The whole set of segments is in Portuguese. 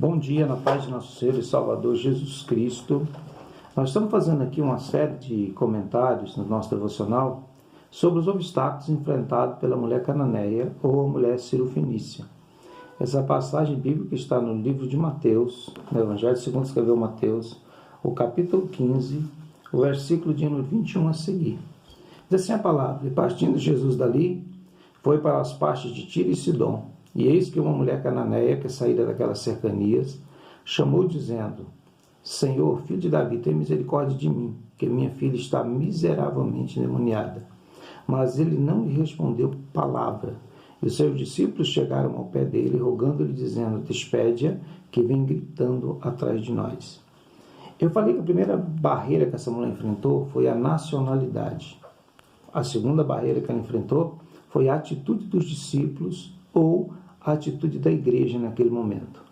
Bom dia, na paz de nosso Senhor e Salvador Jesus Cristo. Nós estamos fazendo aqui uma série de comentários no nosso devocional sobre os obstáculos enfrentados pela mulher cananeia ou a mulher cirofenícia. Essa passagem bíblica está no livro de Mateus, no Evangelho segundo escreveu Mateus, o capítulo 15, o versículo de número 21 a seguir. Diz assim a palavra: E partindo Jesus dali, foi para as partes de Tiro e Sidom. E eis que uma mulher cananeia, que saíra daquelas cercanias, chamou dizendo: Senhor, filho de Davi, tem misericórdia de mim, que minha filha está miseravelmente endemoniada. Mas ele não lhe respondeu palavra. E os seus discípulos chegaram ao pé dele, rogando-lhe, dizendo: Despede-a, que vem gritando atrás de nós. Eu falei que a primeira barreira que essa mulher enfrentou foi a nacionalidade. A segunda barreira que ela enfrentou foi a atitude dos discípulos ou a atitude da igreja naquele momento.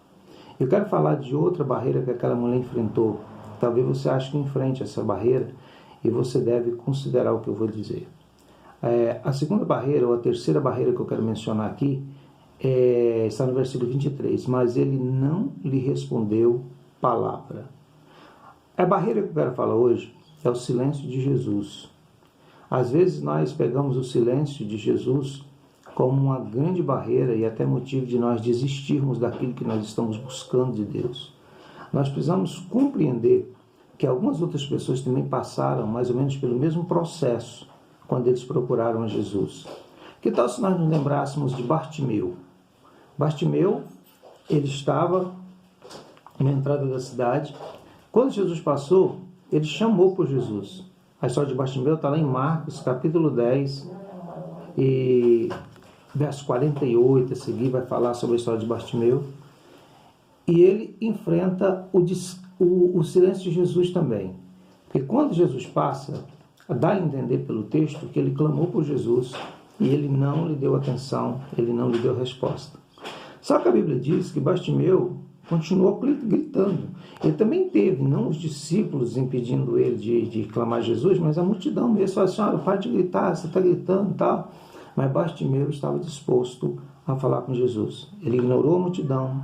Eu quero falar de outra barreira que aquela mulher enfrentou. Talvez você ache que enfrente essa barreira e você deve considerar o que eu vou dizer. A segunda barreira, ou a terceira barreira que eu quero mencionar aqui, está no versículo 23. Mas ele não lhe respondeu palavra. A barreira que eu quero falar hoje é o silêncio de Jesus. Às vezes nós pegamos o silêncio de Jesus como uma grande barreira e até motivo de nós desistirmos daquilo que nós estamos buscando de Deus. Nós precisamos compreender que algumas outras pessoas também passaram mais ou menos pelo mesmo processo quando eles procuraram a Jesus. Que tal se nós nos lembrássemos de Bartimeu? Bartimeu, ele estava na entrada da cidade. Quando Jesus passou, ele chamou por Jesus. A história de Bartimeu está lá em Marcos, capítulo 10, e verso 48 a seguir vai falar sobre a história de Bartimeu. E ele enfrenta o silêncio de Jesus também. Porque quando Jesus passa, dá a entender pelo texto que ele clamou por Jesus e ele não lhe deu atenção, ele não lhe deu resposta. Só que a Bíblia diz que Bartimeu continuou gritando. Ele também teve, não os discípulos impedindo ele de clamar Jesus, mas a multidão mesmo. Falou assim: olha, para de gritar, você está gritando e tal. Mas Bartimeu estava disposto a falar com Jesus. Ele ignorou a multidão,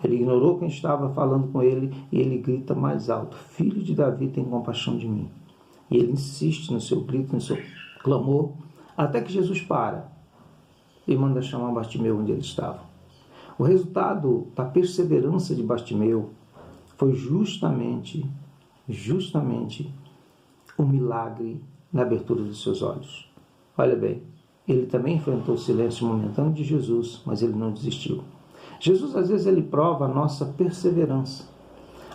ele ignorou quem estava falando com ele e ele grita mais alto: Filho de Davi, tem compaixão de mim. E ele insiste no seu grito, no seu clamor, até que Jesus para e manda chamar Bartimeu onde ele estava. O resultado da perseverança de Bartimeu foi justamente um milagre na abertura dos seus olhos. Olha bem, ele também enfrentou o silêncio momentâneo de Jesus, mas ele não desistiu. Jesus, às vezes, ele prova a nossa perseverança.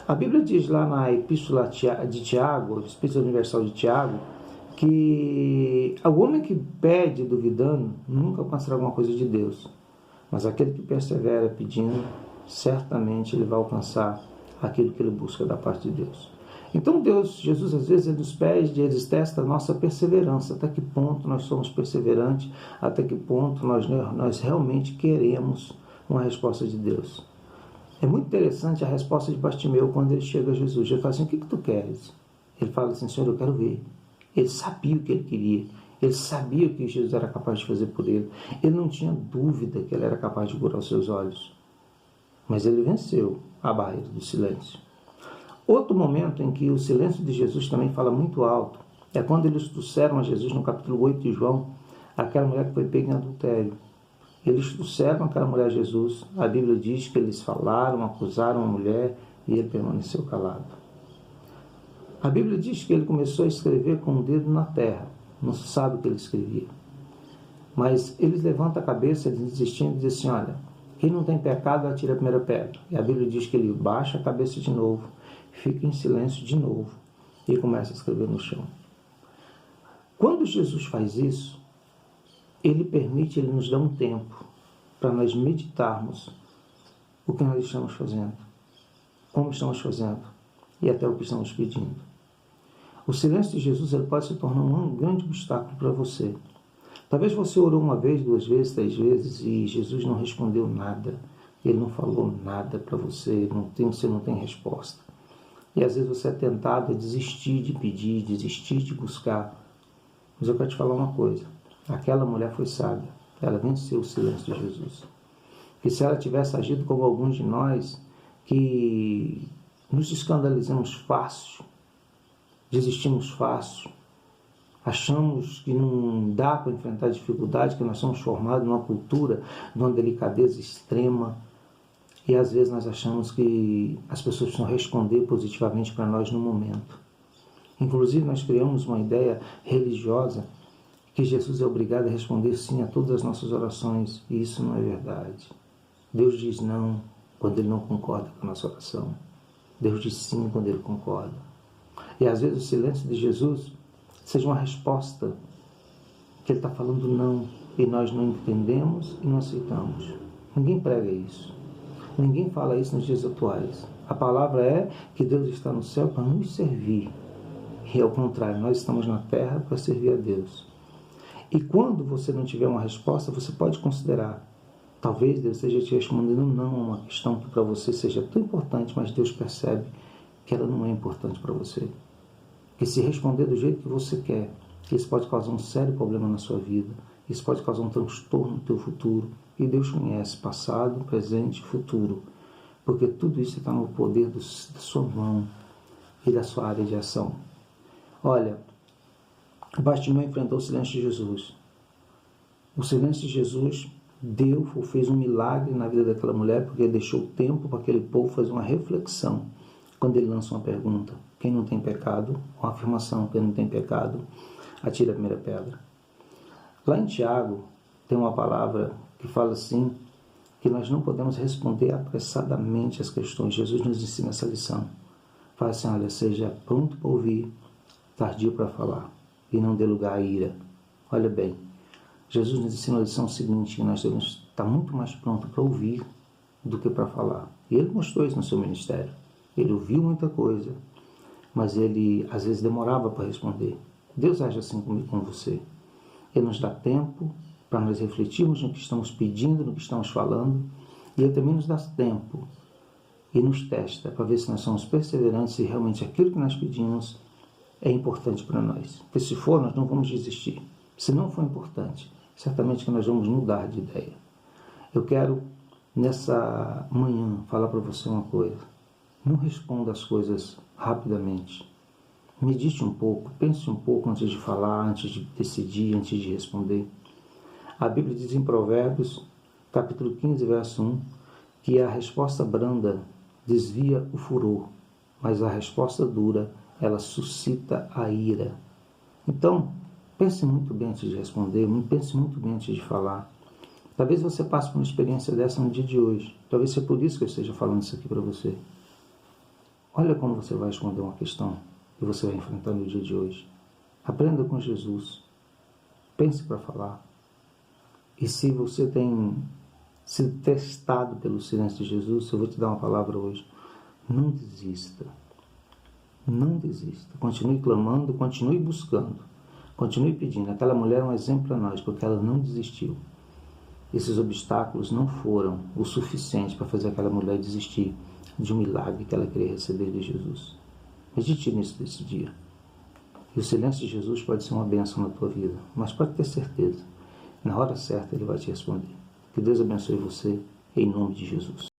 A Bíblia diz lá na Epístola de Tiago, a Epístola Universal de Tiago, que o homem que pede duvidando nunca alcançará alguma coisa de Deus. Mas aquele que persevera pedindo, certamente ele vai alcançar aquilo que ele busca da parte de Deus. Então Jesus, às vezes, ele nos pede, ele testa a nossa perseverança, até que ponto nós somos perseverantes, até que ponto nós realmente queremos uma resposta de Deus. É muito interessante a resposta de Bartimeu quando ele chega a Jesus. Ele fala assim: o que tu queres? Ele fala assim: Senhor, eu quero ver. Ele sabia o que ele queria. Ele sabia o que Jesus era capaz de fazer por ele. Ele não tinha dúvida que ele era capaz de curar os seus olhos. Mas ele venceu a barreira do silêncio. Outro momento em que o silêncio de Jesus também fala muito alto é quando eles trouxeram a Jesus, no capítulo 8 de João, aquela mulher que foi pega em adultério. Eles trouxeram aquela mulher a Jesus. A Bíblia diz que eles falaram, acusaram a mulher e ele permaneceu calado. A Bíblia diz que ele começou a escrever com o dedo na terra. Não se sabe o que ele escrevia. Mas eles levantam a cabeça, eles insistindo, e dizem assim: olha, quem não tem pecado, atira a primeira pedra. E a Bíblia diz que ele baixa a cabeça de novo, fica em silêncio de novo e começa a escrever no chão. Quando Jesus faz isso, ele nos dá um tempo para nós meditarmos o que nós estamos fazendo, como estamos fazendo e até o que estamos pedindo. O silêncio de Jesus ele pode se tornar um grande obstáculo para você. Talvez você orou uma vez, 2 vezes, 3 vezes e Jesus não respondeu nada. Ele não falou nada para você, você não tem resposta. E às vezes você é tentado a desistir de pedir, desistir de buscar. Mas eu quero te falar uma coisa: aquela mulher foi sábia, ela venceu o silêncio de Jesus. E se ela tivesse agido como alguns de nós, que nos escandalizamos fácil, desistimos fácil, achamos que não dá para enfrentar a dificuldade, que nós somos formados numa cultura de uma delicadeza extrema, e às vezes nós achamos que as pessoas precisam responder positivamente para nós no momento. Inclusive nós criamos uma ideia religiosa que Jesus é obrigado a responder sim a todas as nossas orações, e isso não é verdade. Deus diz não quando Ele não concorda com a nossa oração. Deus diz sim quando Ele concorda. E às vezes o silêncio de Jesus seja uma resposta que Ele está falando não, e nós não entendemos e não aceitamos. Ninguém prega isso. Ninguém fala isso nos dias atuais. A palavra é que Deus está no céu para nos servir. E ao contrário, nós estamos na terra para servir a Deus. E quando você não tiver uma resposta, você pode considerar: talvez Deus esteja te respondendo não a uma questão que para você seja tão importante, mas Deus percebe que ela não é importante para você. Que se responder do jeito que você quer, isso pode causar um sério problema na sua vida. Isso pode causar um transtorno no teu futuro. E Deus conhece passado, presente e futuro. Porque tudo isso está no poder da sua mão e da sua área de ação. Olha, Bartimeu enfrentou o silêncio de Jesus. O silêncio de Jesus fez um milagre na vida daquela mulher, porque ele deixou tempo para aquele povo fazer uma reflexão. Quando ele lança uma pergunta: quem não tem pecado? Uma afirmação: quem não tem pecado, atira a primeira pedra. Lá em Tiago tem uma palavra que fala assim, que nós não podemos responder apressadamente às questões. Jesus nos ensina essa lição. Fala assim: olha, seja pronto para ouvir, tardio para falar, e não dê lugar à ira. Olha bem, Jesus nos ensina a lição seguinte, que nós devemos estar muito mais pronto para ouvir do que para falar. E Ele mostrou isso no seu ministério. Ele ouviu muita coisa, mas Ele às vezes demorava para responder. Deus age assim comigo, com você. Ele nos dá tempo para nós refletirmos no que estamos pedindo, no que estamos falando, e Ele também nos dá tempo e nos testa para ver se nós somos perseverantes e realmente aquilo que nós pedimos é importante para nós. Porque se for, nós não vamos desistir. Se não for importante, certamente que nós vamos mudar de ideia. Eu quero, nessa manhã, falar para você uma coisa. Não responda as coisas rapidamente. Medite um pouco, pense um pouco antes de falar, antes de decidir, antes de responder. A Bíblia diz em Provérbios, capítulo 15, verso 1, que a resposta branda desvia o furor, mas a resposta dura, ela suscita a ira. Então, pense muito bem antes de responder, pense muito bem antes de falar. Talvez você passe por uma experiência dessa no dia de hoje. Talvez seja por isso que eu esteja falando isso aqui para você. Olha como você vai responder uma questão que você vai enfrentar no dia de hoje. Aprenda com Jesus. Pense para falar. E se você tem sido testado pelo silêncio de Jesus, eu vou te dar uma palavra hoje. Não desista. Não desista. Continue clamando, continue buscando. Continue pedindo. Aquela mulher é um exemplo para nós, porque ela não desistiu. Esses obstáculos não foram o suficiente para fazer aquela mulher desistir de um milagre que ela queria receber de Jesus. Medite nisso desse dia. E o silêncio de Jesus pode ser uma bênção na tua vida, mas pode ter certeza, na hora certa Ele vai te responder. Que Deus abençoe você, em nome de Jesus.